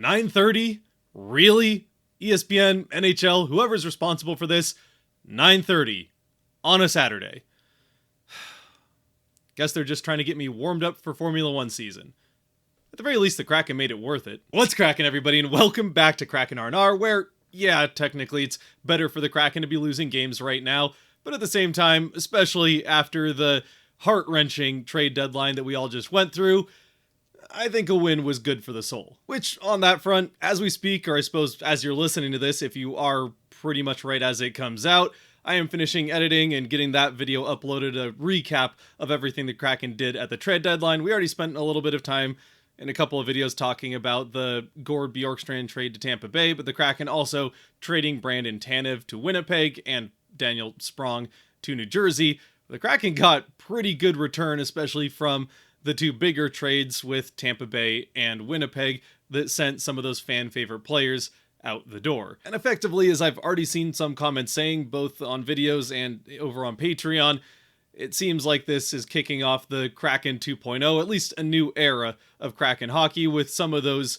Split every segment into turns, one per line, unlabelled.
9:30? Really? ESPN, NHL, whoever's responsible for this, 9:30 on a Saturday. Guess they're just trying to get me warmed up for Formula One season. At the very least, the Kraken made it worth it. What's cracking, everybody, and welcome back to Kraken R&R, where, yeah, technically it's better for the Kraken to be losing games right now, but at the same time, especially after the heart-wrenching trade deadline that we all just went through, I think a win was good for the soul. Which, on that front, as we speak, or I suppose as you're listening to this, if you are pretty much right as it comes out, I am finishing editing and getting that video uploaded, a recap of everything the Kraken did at the trade deadline. We already spent a little bit of time in a couple of videos talking about the Gord Bjorkstrand trade to Tampa Bay, but the Kraken also trading Brandon Tanev to Winnipeg and Daniel Sprong to New Jersey. The Kraken got pretty good return, especially from the two bigger trades with Tampa Bay and Winnipeg that sent some of those fan favorite players out the door. And effectively, as I've already seen some comments saying, both on videos and over on Patreon, it seems like this is kicking off the Kraken 2.0, at least a new era of Kraken hockey, with some of those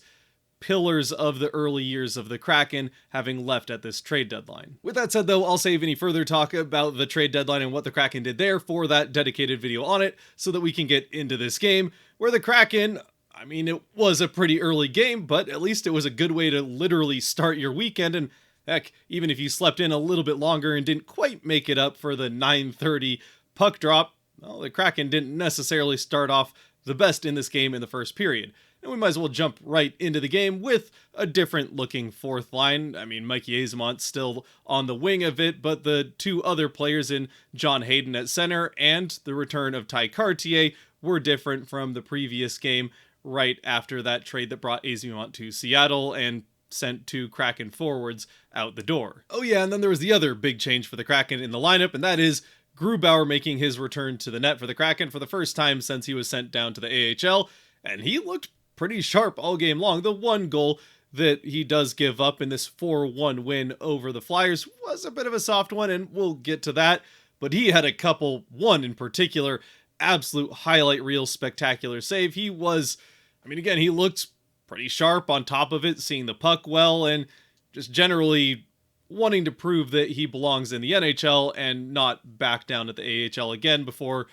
pillars of the early years of the Kraken having left at this trade deadline. With that said, though, I'll save any further talk about the trade deadline and what the Kraken did there for that dedicated video on it, so that we can get into this game, where the Kraken, I mean, it was a pretty early game, but at least it was a good way to literally start your weekend, and heck, even if you slept in a little bit longer and didn't quite make it up for the 9:30 puck drop, well, the Kraken didn't necessarily start off the best in this game in the first period. And we might as well jump right into the game with a different looking fourth line. I mean, Mikey Ezamont's still on the wing of it, but the two other players in John Hayden at center and the return of Ty Cartier were different from the previous game right after that trade that brought Esamont to Seattle and sent two Kraken forwards out the door. Oh yeah, and then there was the other big change for the Kraken in the lineup, and that is Grubauer making his return to the net for the Kraken for the first time since he was sent down to the AHL, and he looked pretty sharp all game long. The one goal that he does give up in this 4-1 win over the Flyers was a bit of a soft one, and we'll get to that, but he had a couple, one in particular, absolute highlight reel spectacular save. He was, I mean, again, he looked pretty sharp on top of it, seeing the puck well, and just generally wanting to prove that he belongs in the NHL and not back down at the AHL again before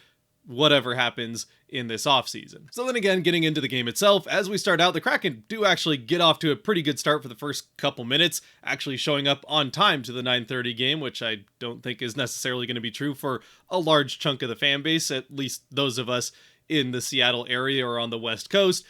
whatever happens in this offseason. So then again, getting into the game itself, as we start out, the Kraken do actually get off to a pretty good start for the first couple minutes, actually showing up on time to the 9:30 game, which I don't think is necessarily going to be true for a large chunk of the fan base, at least those of us in the Seattle area or on the West Coast.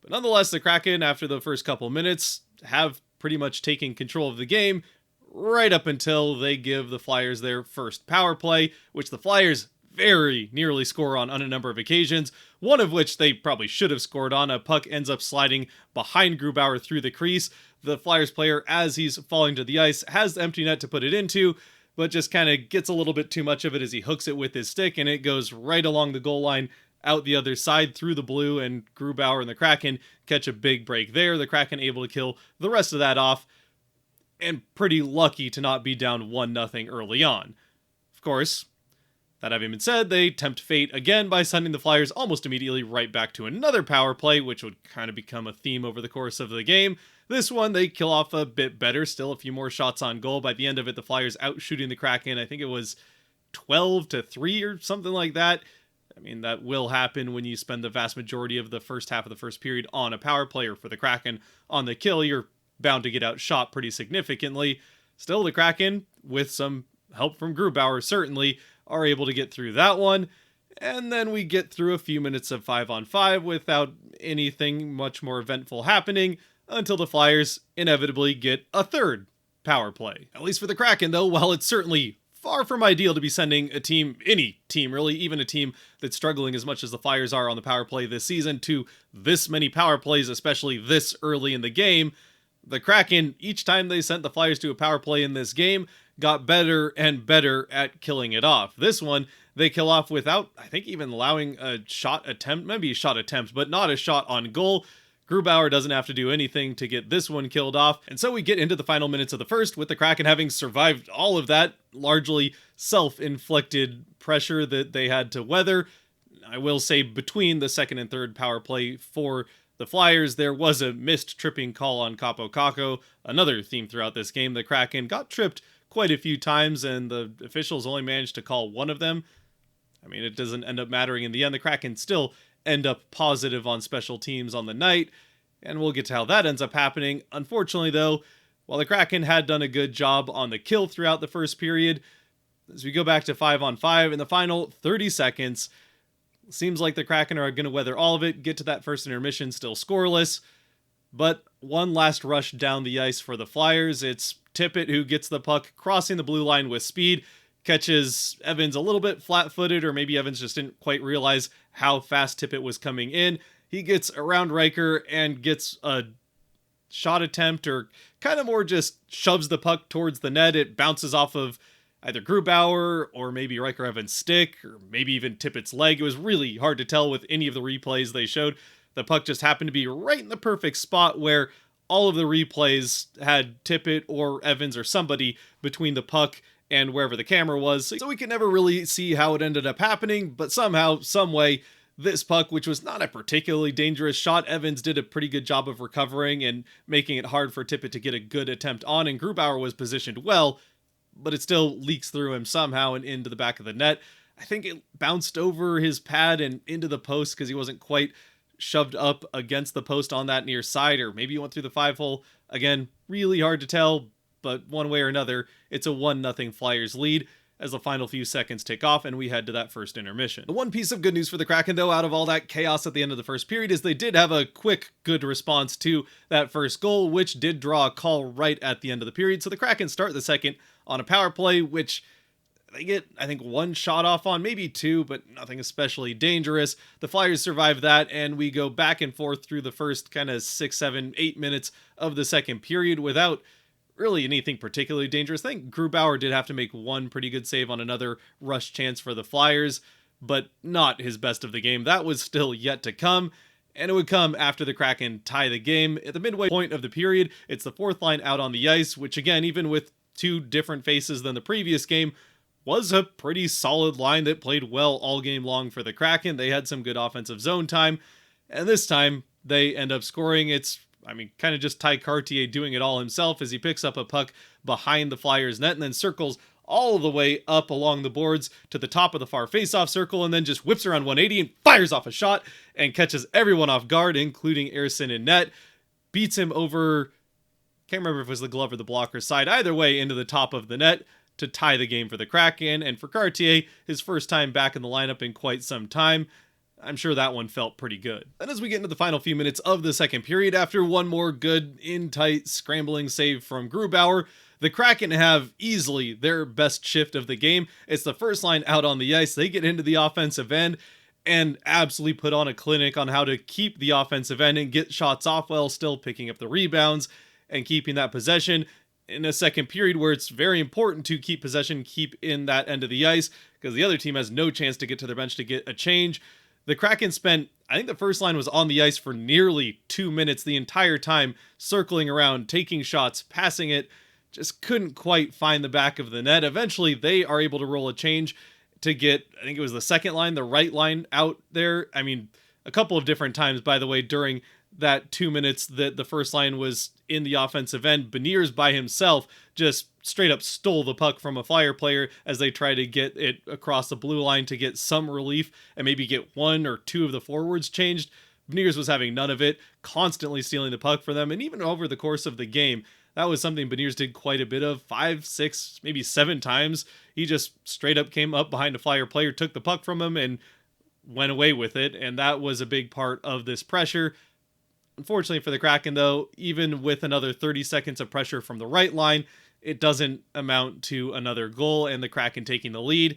But nonetheless, the Kraken, after the first couple minutes, have pretty much taken control of the game right up until they give the Flyers their first power play, which the Flyers very nearly score on a number of occasions, one of which they probably should have scored on. A puck ends up sliding behind Grubauer through the crease. The Flyers player, as he's falling to the ice, has the empty net to put it into, but just kind of gets a little bit too much of it as he hooks it with his stick, and it goes right along the goal line out the other side through the blue, and Grubauer and the Kraken catch a big break there. The Kraken able to kill the rest of that off, and pretty lucky to not be down 1-0 early on. Of course, that having been said, they tempt fate again by sending the Flyers almost immediately right back to another power play, which would kind of become a theme over the course of the game. This one, they kill off a bit better, still a few more shots on goal. By the end of it, the Flyers out shooting the Kraken. I think it was 12-3 or something like that. I mean, that will happen when you spend the vast majority of the first half of the first period on a power play, or for the Kraken on the kill, you're bound to get outshot pretty significantly. Still, the Kraken, with some help from Grubauer, certainly are able to get through that one, and then we get through a few minutes of 5-on-5 without anything much more eventful happening until the Flyers inevitably get a third power play. At least for the Kraken, though, while it's certainly far from ideal to be sending a team, any team really, even a team that's struggling as much as the Flyers are on the power play this season, to this many power plays, especially this early in the game, the Kraken, each time they sent the Flyers to a power play in this game, got better and better at killing it off. This one, they kill off without, I think, even allowing a shot attempt, maybe a shot attempt, but not a shot on goal. Grubauer doesn't have to do anything to get this one killed off, and so we get into the final minutes of the first, with the Kraken having survived all of that largely self-inflicted pressure that they had to weather. I will say between the second and third power play for the Flyers, there was a missed tripping call on Capo Caco, another theme throughout this game. The Kraken got tripped quite a few times, and the officials only managed to call one of them. I mean, it doesn't end up mattering in the end. The Kraken still end up positive on special teams on the night, and we'll get to how that ends up happening. Unfortunately, though, while the Kraken had done a good job on the kill throughout the first period, as we go back to 5-on-5 in the final 30 seconds, seems like the Kraken are going to weather all of it, get to that first intermission still scoreless, but one last rush down the ice for the Flyers. It's Tippett who gets the puck, crossing the blue line with speed, catches Evans a little bit flat-footed, or maybe Evans just didn't quite realize how fast Tippett was coming in. He gets around Riker and gets a shot attempt, or kind of more just shoves the puck towards the net. It bounces off of either Grubauer or maybe Riker Evans' stick, or maybe even Tippett's leg. It was really hard to tell with any of the replays they showed. The puck just happened to be right in the perfect spot where all of the replays had Tippett or Evans or somebody between the puck and wherever the camera was. So we could never really see how it ended up happening, but somehow, some way, this puck, which was not a particularly dangerous shot, Evans did a pretty good job of recovering and making it hard for Tippett to get a good attempt on, and Grubauer was positioned well, but it still leaks through him somehow and into the back of the net. I think it bounced over his pad and into the post because he wasn't quite shoved up against the post on that near side, or maybe he went through the 5-hole. Again, really hard to tell, but one way or another, it's a 1-0 Flyers lead as the final few seconds tick off and we head to that first intermission. The one piece of good news for the Kraken, though, out of all that chaos at the end of the first period, is they did have a quick, good response to that first goal, which did draw a call right at the end of the period. So the Kraken start the second on a power play, which they get, I think, one shot off on, maybe two, but nothing especially dangerous. The Flyers survive that, and we go back and forth through the first kind of 6, 7, 8 minutes of the second period without really anything particularly dangerous. I think Grubauer did have to make one pretty good save on another rush chance for the Flyers, but not his best of the game. That was still yet to come, and it would come after the Kraken tie the game. At the midway point of the period, it's the fourth line out on the ice, which again, even with two different faces than the previous game, was a pretty solid line that played well all game long for the Kraken. They had some good offensive zone time, and this time they end up scoring. It's kind of just Ty Cartier doing it all himself as he picks up a puck behind the Flyers net and then circles all the way up along the boards to the top of the far faceoff circle and then just whips around 180 and fires off a shot and catches everyone off guard, including Ersson in net. Beats him over, can't remember if it was the glove or the blocker side, either way into the top of the net to tie the game for the Kraken. And for Cartier, his first time back in the lineup in quite some time, I'm sure that one felt pretty good. Then as we get into the final few minutes of the second period, after one more good, in-tight, scrambling save from Grubauer, the Kraken have easily their best shift of the game. It's the first line out on the ice. They get into the offensive end and absolutely put on a clinic on how to keep the offensive end and get shots off while still picking up the rebounds and keeping that possession in a second period where it's very important to keep possession, keep in that end of the ice, because the other team has no chance to get to their bench to get a change. The Kraken spent, I think the first line was on the ice for nearly 2 minutes the entire time, circling around, taking shots, passing it, just couldn't quite find the back of the net. Eventually, they are able to roll a change to get, I think it was the second line, the right line out there. A couple of different times, by the way, during that 2 minutes that the first line was in the offensive end. Beniers by himself just straight up stole the puck from a Flyer player as they try to get it across the blue line to get some relief and maybe get one or two of the forwards changed. Beniers was having none of it, constantly stealing the puck for them, and even over the course of the game, that was something Beniers did quite a bit of, 5, 6, maybe 7 times. He just straight up came up behind a Flyer player, took the puck from him, and went away with it, and that was a big part of this pressure. Unfortunately for the Kraken, though, even with another 30 seconds of pressure from the right line, it doesn't amount to another goal and the Kraken taking the lead.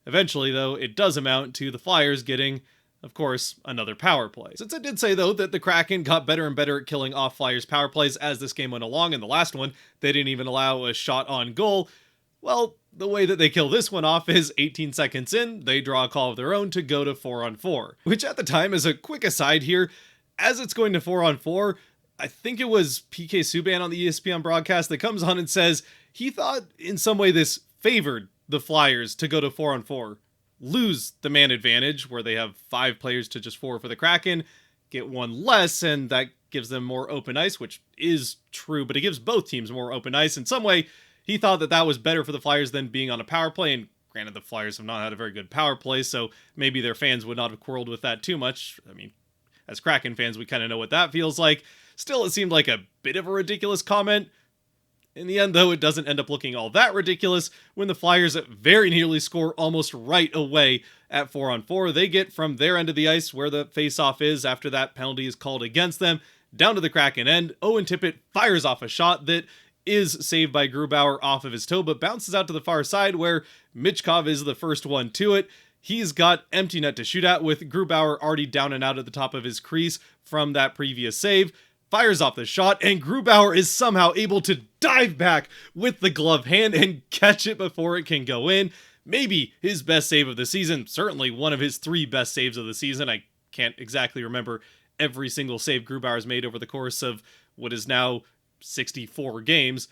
Eventually, though, it does amount to the Flyers getting, of course, another power play. Since I did say, though, that the Kraken got better and better at killing off Flyers power plays as this game went along, in the last one, they didn't even allow a shot on goal. Well, the way that they kill this one off is 18 seconds in, they draw a call of their own to go to 4-on-4. Which at the time, as a quick aside here, as it's going to 4-on-4, I think it was PK Subban on the ESPN broadcast that comes on and says he thought in some way this favored the Flyers to go to 4-on-4, lose the man advantage where they have 5 players to just 4 for the Kraken, get one less, and that gives them more open ice, which is true, but it gives both teams more open ice. In some way, he thought that that was better for the Flyers than being on a power play, and granted, the Flyers have not had a very good power play, so maybe their fans would not have quarreled with that too much. I mean, as Kraken fans, we kind of know what that feels like. Still, it seemed like a bit of a ridiculous comment. In the end, though, it doesn't end up looking all that ridiculous when the Flyers very nearly score almost right away at 4-on-4. They get from their end of the ice, where the faceoff is after that penalty is called against them, down to the Kraken end. Owen Tippett fires off a shot that is saved by Grubauer off of his toe, but bounces out to the far side where Michkov is the first one to it. He's got empty net to shoot at, with Grubauer already down and out at the top of his crease from that previous save. Fires off the shot, and Grubauer is somehow able to dive back with the glove hand and catch it before it can go in. Maybe his best save of the season, certainly one of his 3 best saves of the season. I can't exactly remember every single save Grubauer's made over the course of what is now 64 games,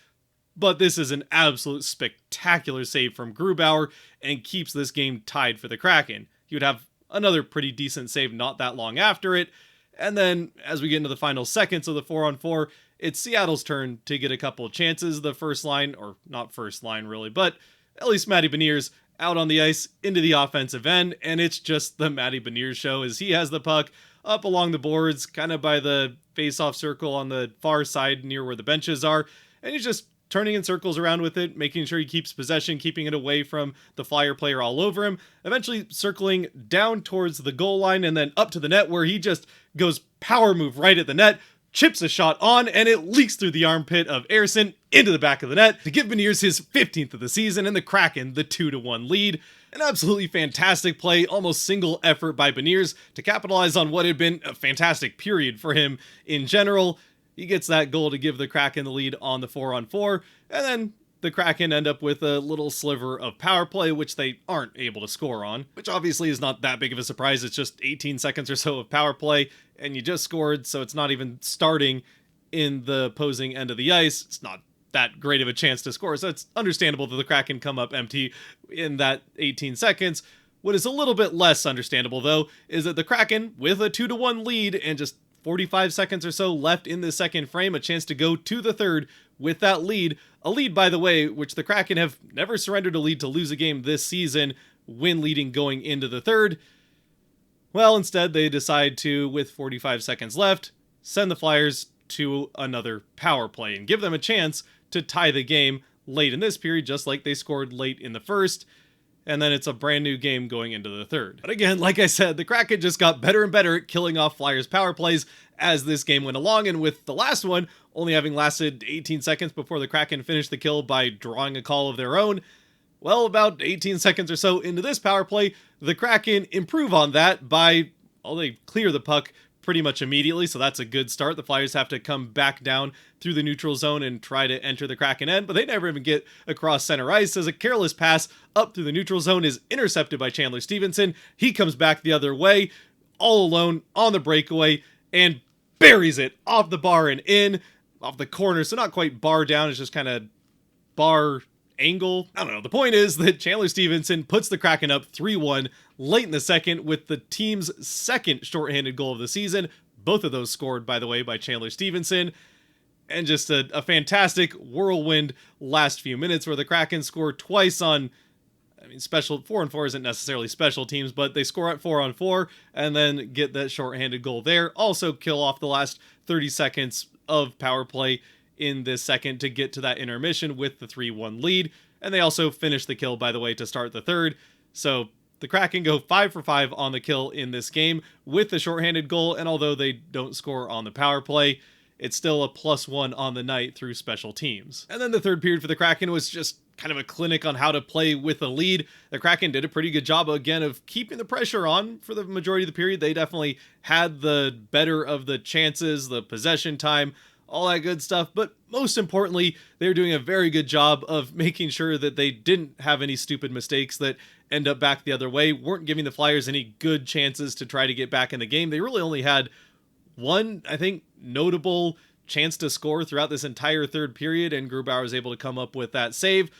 but this is an absolute spectacular save from Grubauer and keeps this game tied for the Kraken. He would have another pretty decent save not that long after it, and then as we get into the final seconds of the 4-on-4, it's Seattle's turn to get a couple of chances. The first line, or not first line really, but at least Matty Beniers out on the ice into the offensive end, and it's just the Matty Beniers show as he has the puck up along the boards, kind of by the face-off circle on the far side near where the benches are, and he's just turning in circles around with it, making sure he keeps possession, keeping it away from the Flyer player all over him, eventually circling down towards the goal line and then up to the net, where he just goes power move right at the net, chips a shot on, and it leaks through the armpit of Ersson into the back of the net to give Beniers his 15th of the season and the Kraken the 2-1 lead. An absolutely fantastic play, almost single effort by Beniers to capitalize on what had been a fantastic period for him in general. He gets that goal to give the Kraken the lead on the 4-on-4, and then the Kraken end up with a little sliver of power play, which they aren't able to score on, which obviously is not that big of a surprise. It's just 18 seconds or so of power play, and you just scored, so it's not even starting in the opposing end of the ice. It's not that great of a chance to score, so it's understandable that the Kraken come up empty in that 18 seconds. What is a little bit less understandable, though, is that the Kraken, with a 2-1 lead and just 45 seconds or so left in the second frame, a chance to go to the third with that lead. A lead, by the way, which the Kraken have never surrendered a lead to lose a game this season when leading going into the third. Well, instead, they decide to, with 45 seconds left, send the Flyers to another power play and give them a chance to tie the game late in this period, just like they scored late in the first. And then it's a brand new game going into the third. But again, like I said, the Kraken just got better and better at killing off Flyers power plays as this game went along, and with the last one only having lasted 18 seconds before the Kraken finished the kill by drawing a call of their own, well, about 18 seconds or so into this power play, the Kraken improve on that by, well, they clear the puck pretty much immediately, so that's a good start. The Flyers have to come back down through the neutral zone and try to enter the Kraken end, but they never even get across center ice as a careless pass up through the neutral zone is intercepted by Chandler Stevenson. He comes back the other way, all alone on the breakaway, and buries it off the bar and in, off the corner, so not quite bar down, it's just kind of bar angle. I don't know. The point is that Chandler Stevenson puts the Kraken up 3-1 late in the second with the team's second shorthanded goal of the season. Both of those scored, by the way, by Chandler Stevenson. And just a fantastic whirlwind last few minutes where the Kraken score twice on, I mean, special 4-on-4 isn't necessarily special teams, but they score at 4-on-4 and then get that shorthanded goal there. Also kill off the last 30 seconds of power play in this second to get to that intermission with the 3-1 lead. And they also finish the kill, by the way, to start the third. So the Kraken go 5 for 5 on the kill in this game with the shorthanded goal. And although they don't score on the power play, it's still a +1 on the night through special teams. And then the third period for the Kraken was just kind of a clinic on how to play with a lead. The Kraken did a pretty good job, again, of keeping the pressure on for the majority of the period. They definitely had the better of the chances, the possession time, all that good stuff. But most importantly, they were doing a very good job of making sure that they didn't have any stupid mistakes that end up back the other way, weren't giving the Flyers any good chances to try to get back in the game. They really only had one, I think, notable chance to score throughout this entire third period, and Grubauer was able to come up with that save.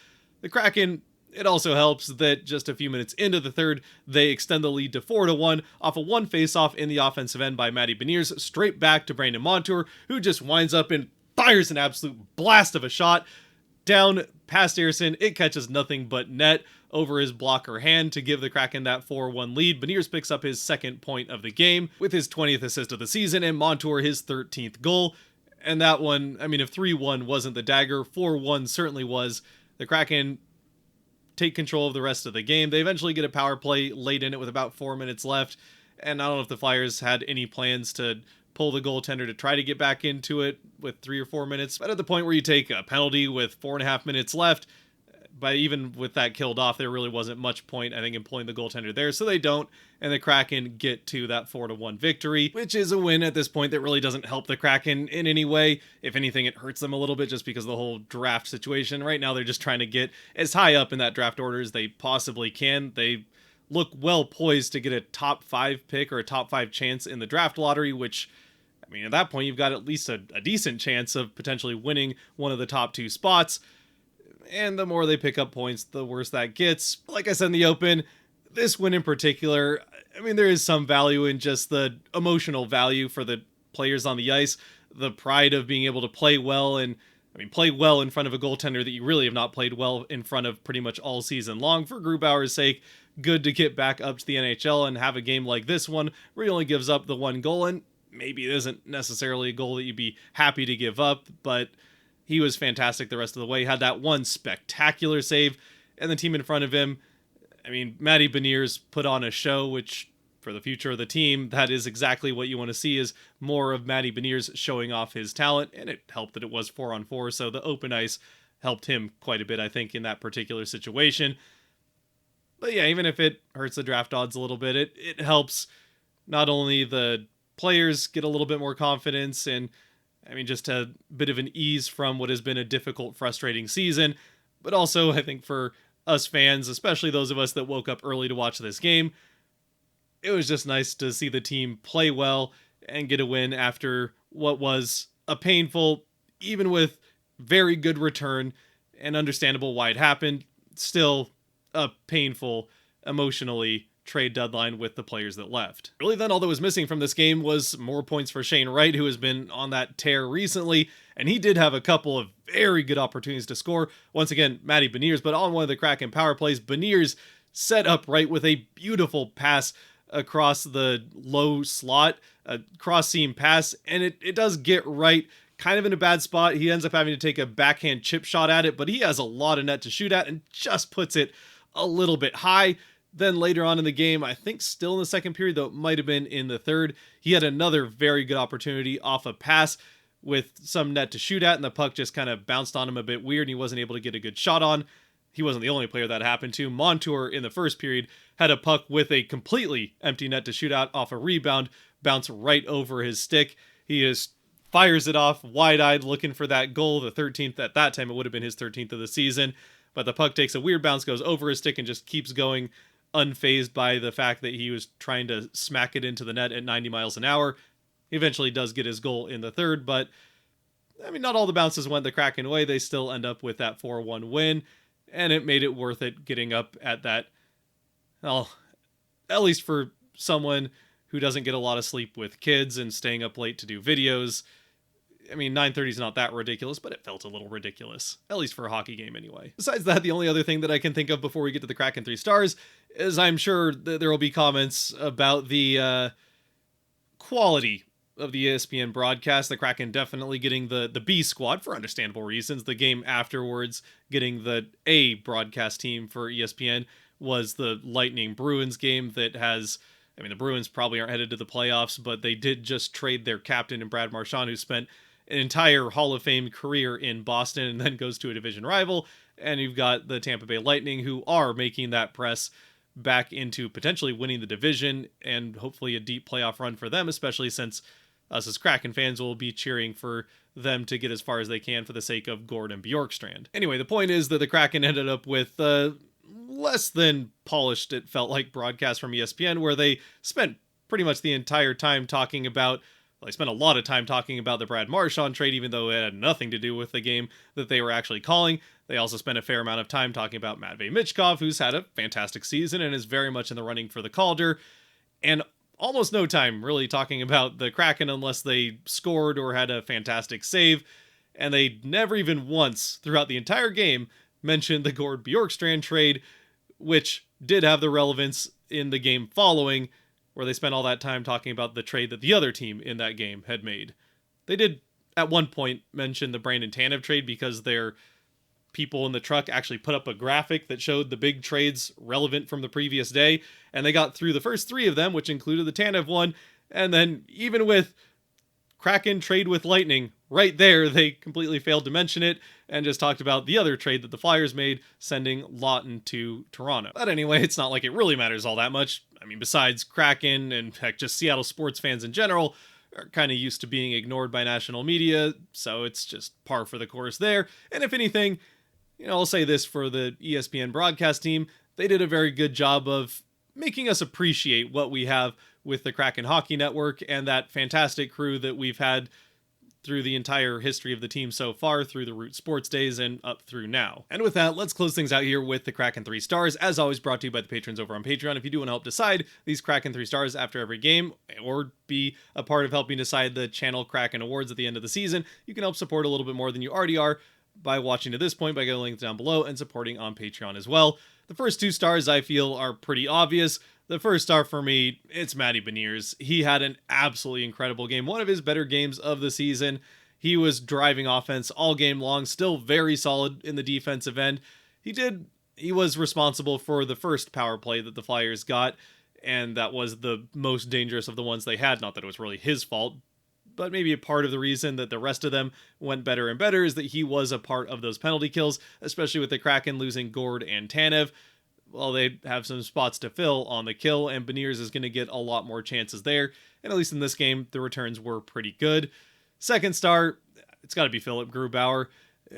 The Kraken It also helps that just a few minutes into the third, they extend the lead to 4-1 off a one faceoff in the offensive end by Matty Beniers, straight back to Brandon Montour, who just winds up and fires an absolute blast of a shot down past Earson. It catches nothing but net over his blocker hand to give the Kraken that 4-1 lead. Beniers picks up his second point of the game with his 20th assist of the season, and Montour his 13th goal. And that one, I mean, if 3-1 wasn't the dagger, 4-1 certainly was. The Kraken take control of the rest of the game. They eventually get a power play late in it with about 4 minutes left, and I don't know if the Flyers had any plans to pull the goaltender to try to get back into it with 3 or 4 minutes, but at the point where you take a penalty with 4.5 minutes left, but even with that killed off, there really wasn't much point, I think, in pulling the goaltender there, so they don't, and the Kraken get to that 4-1 victory, which is a win at this point that really doesn't help the Kraken in any way. If anything, it hurts them a little bit just because of the whole draft situation. Right now, they're just trying to get as high up in that draft order as they possibly can. They look well poised to get a top 5 pick or a top 5 chance in the draft lottery, which, I mean, at that point, you've got at least a decent chance of potentially winning one of the top 2 spots. And the more they pick up points, the worse that gets. Like I said in the open, this win in particular, I mean, there is some value in just the emotional value for the players on the ice, the pride of being able to play well, and I mean, play well in front of a goaltender that you really have not played well in front of pretty much all season long. For Grubauer's sake, good to get back up to the NHL and have a game like this one where he only gives up the 1 goal, and maybe it isn't necessarily a goal that you'd be happy to give up, but he was fantastic the rest of the way. Had that one spectacular save, and the team in front of him, I mean, Matty Beniers put on a show, which for the future of the team, that is exactly what you want to see, is more of Matty Beniers showing off his talent, and it helped that it was 4-on-4, so the open ice helped him quite a bit, I think, in that particular situation. But yeah, even if it hurts the draft odds a little bit, it helps not only the players get a little bit more confidence and, I mean, just a bit of an ease from what has been a difficult, frustrating season, but also, I think, for us fans, especially those of us that woke up early to watch this game, it was just nice to see the team play well and get a win after what was a painful, even with very good return and understandable why it happened, still a painful, emotionally, trade deadline with the players that left. Really then all that was missing from this game was more points for Shane Wright, who has been on that tear recently, and he did have a couple of very good opportunities to score. Once again, Matty Beniers, but on one of the Kraken power plays, Beniers set up Wright with a beautiful pass across the low slot, a cross-seam pass, and it does get Wright kind of in a bad spot. He ends up having to take a backhand chip shot at it, but he has a lot of net to shoot at and just puts it a little bit high. Then later on in the game, I think still in the second period, though it might have been in the third, he had another very good opportunity off a pass with some net to shoot at, and the puck just kind of bounced on him a bit weird, and he wasn't able to get a good shot on. He wasn't the only player that happened to. Montour in the first period had a puck with a completely empty net to shoot out off a rebound, bounce right over his stick. He just fires it off wide-eyed looking for that goal, the 13th. At that time, it would have been his 13th of the season, but the puck takes a weird bounce, goes over his stick, and just keeps going, unfazed by the fact that he was trying to smack it into the net at 90 miles an hour. He eventually does get his goal in the third, but I mean, not all the bounces went the Kraken way. They still end up with that 4-1 win, and it made it worth it getting up at that, well, at least for someone who doesn't get a lot of sleep with kids and staying up late to do videos. I mean, 9:30 is not that ridiculous, but it felt a little ridiculous, at least for a hockey game anyway. Besides that, the only other thing that I can think of before we get to the Kraken 3 stars is I'm sure that there will be comments about the quality of the ESPN broadcast. The Kraken definitely getting the B squad for understandable reasons. The game afterwards, getting the A broadcast team for ESPN, was the Lightning Bruins game that has, I mean, the Bruins probably aren't headed to the playoffs, but they did just trade their captain in Brad Marchand, who spent an entire Hall of Fame career in Boston and then goes to a division rival. And you've got the Tampa Bay Lightning, who are making that press back into potentially winning the division and hopefully a deep playoff run for them, especially since us as Kraken fans will be cheering for them to get as far as they can for the sake of Gordon Bjorkstrand. Anyway, the point is that the Kraken ended up with less than polished, it felt like, broadcast from ESPN, where they spent pretty much the entire time talking about Well, they spent a lot of time talking about the Brad Marchand trade, even though it had nothing to do with the game that they were actually calling. They also spent a fair amount of time talking about Matvei Michkov, who's had a fantastic season and is very much in the running for the Calder, and almost no time really talking about the Kraken unless they scored or had a fantastic save, and they never even once throughout the entire game mentioned the Gord Bjorkstrand trade, which did have the relevance in the game following, where they spent all that time talking about the trade that the other team in that game had made. They did at one point mention the Brandon Tanev trade because their people in the truck actually put up a graphic that showed the big trades relevant from the previous day, and they got through the first 3 of them, which included the Tanev one, and then even with Kraken trade with Lightning, right there, they completely failed to mention it and just talked about the other trade that the Flyers made, sending Lawton to Toronto. But anyway, it's not like it really matters all that much. I mean, besides Kraken and heck, just Seattle sports fans in general are kind of used to being ignored by national media, so it's just par for the course there. And if anything, I'll say this for the ESPN broadcast team, they did a very good job of making us appreciate what we have with the Kraken Hockey Network and that fantastic crew that we've had through the entire history of the team so far, through the Root Sports days and up through now. And with that, let's close things out here with the Kraken 3 stars, as always brought to you by the patrons over on Patreon. If you do want to help decide these Kraken 3 stars after every game, or be a part of helping decide the Channel Kraken Awards at the end of the season, you can help support a little bit more than you already are by watching to this point by going to the link down below and supporting on Patreon as well. The first 2 stars I feel are pretty obvious. The first star for me, it's Matty Beniers. He had an absolutely incredible game, one of his better games of the season. He was driving offense all game long, still very solid in the defensive end. He was responsible for the first power play that the Flyers got, and that was the most dangerous of the ones they had. Not that it was really his fault, but maybe a part of the reason that the rest of them went better and better is that he was a part of those penalty kills, especially with the Kraken losing Gord and Tanev. Well, they have some spots to fill on the kill, and Beniers is going to get a lot more chances there, and at least in this game, the returns were pretty good. Second star, it's got to be Philip Grubauer.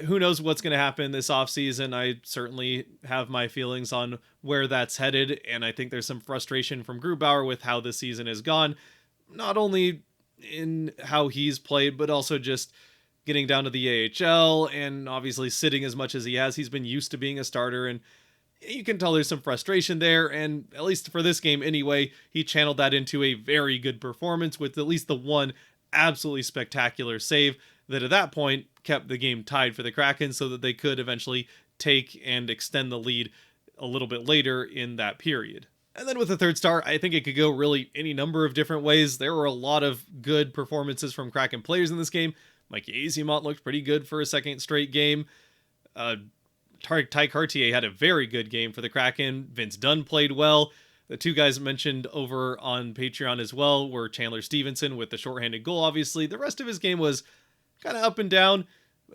Who knows what's going to happen this offseason? I certainly have my feelings on where that's headed, and I think there's some frustration from Grubauer with how this season has gone, not only in how he's played, but also just getting down to the AHL and obviously sitting as much as he has. He's been used to being a starter, and you can tell there's some frustration there, and at least for this game anyway, he channeled that into a very good performance with at least the one absolutely spectacular save that at that point kept the game tied for the Kraken so that they could eventually take and extend the lead a little bit later in that period. And then with the third star, I think it could go really any number of different ways. There were a lot of good performances from Kraken players in this game. Mikey Eyssimont looked pretty good for a second straight game. Ty Cartier had a very good game for the Kraken. Vince Dunn played well. The 2 guys mentioned over on Patreon as well were Chandler Stevenson with the shorthanded goal, obviously. The rest of his game was kind of up and down.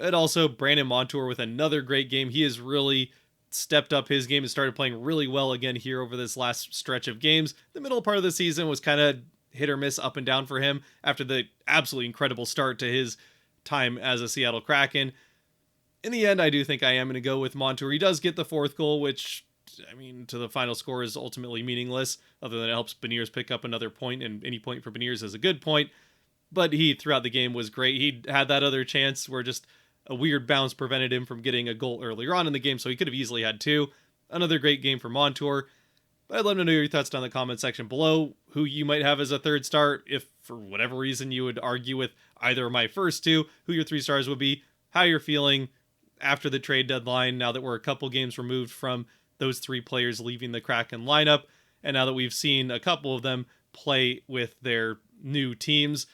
And also Brandon Montour with another great game. He has really stepped up his game and started playing really well again here over this last stretch of games. The middle part of the season was kind of hit or miss, up and down for him after the absolutely incredible start to his time as a Seattle Kraken. In the end, I do think I am going to go with Montour. He does get the 4th goal, which, I mean, to the final score is ultimately meaningless, other than it helps Beniers pick up another point, and any point for Beniers is a good point. But he, throughout the game, was great. He had that other chance where just a weird bounce prevented him from getting a goal earlier on in the game, so he could have easily had 2. Another great game for Montour. But I'd love to know your thoughts down in the comment section below, who you might have as a third star, if for whatever reason you would argue with either of my first 2, who your 3 stars would be, how you're feeling after the trade deadline, now that we're a couple games removed from those 3 players leaving the Kraken lineup, and now that we've seen a couple of them play with their new teams.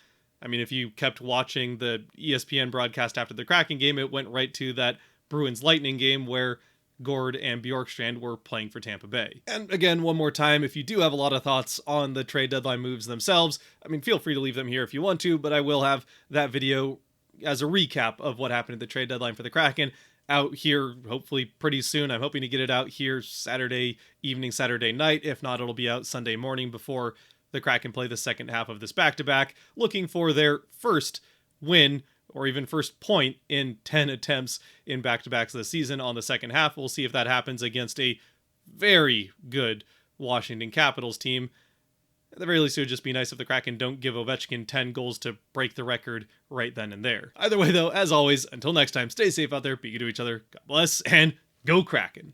I mean, if you kept watching the ESPN broadcast after the Kraken game, it went right to that Bruins Lightning game where Gord and Bjorkstrand were playing for Tampa Bay. And again, one more time, if you do have a lot of thoughts on the trade deadline moves themselves, I mean, feel free to leave them here if you want to, but I will have that video as a recap of what happened at the trade deadline for the Kraken out here hopefully pretty soon. I'm hoping to get it out here Saturday evening, Saturday night. If not, it'll be out Sunday morning before the Kraken play the second half of this back-to-back, looking for their first win or even first point in 10 attempts in back-to-backs this season on the second half. We'll see if that happens against a very good Washington Capitals team. At the very least, it would just be nice if the Kraken don't give Ovechkin 10 goals to break the record right then and there. Either way, though, as always, until next time, stay safe out there, be good to each other, God bless, and go Kraken!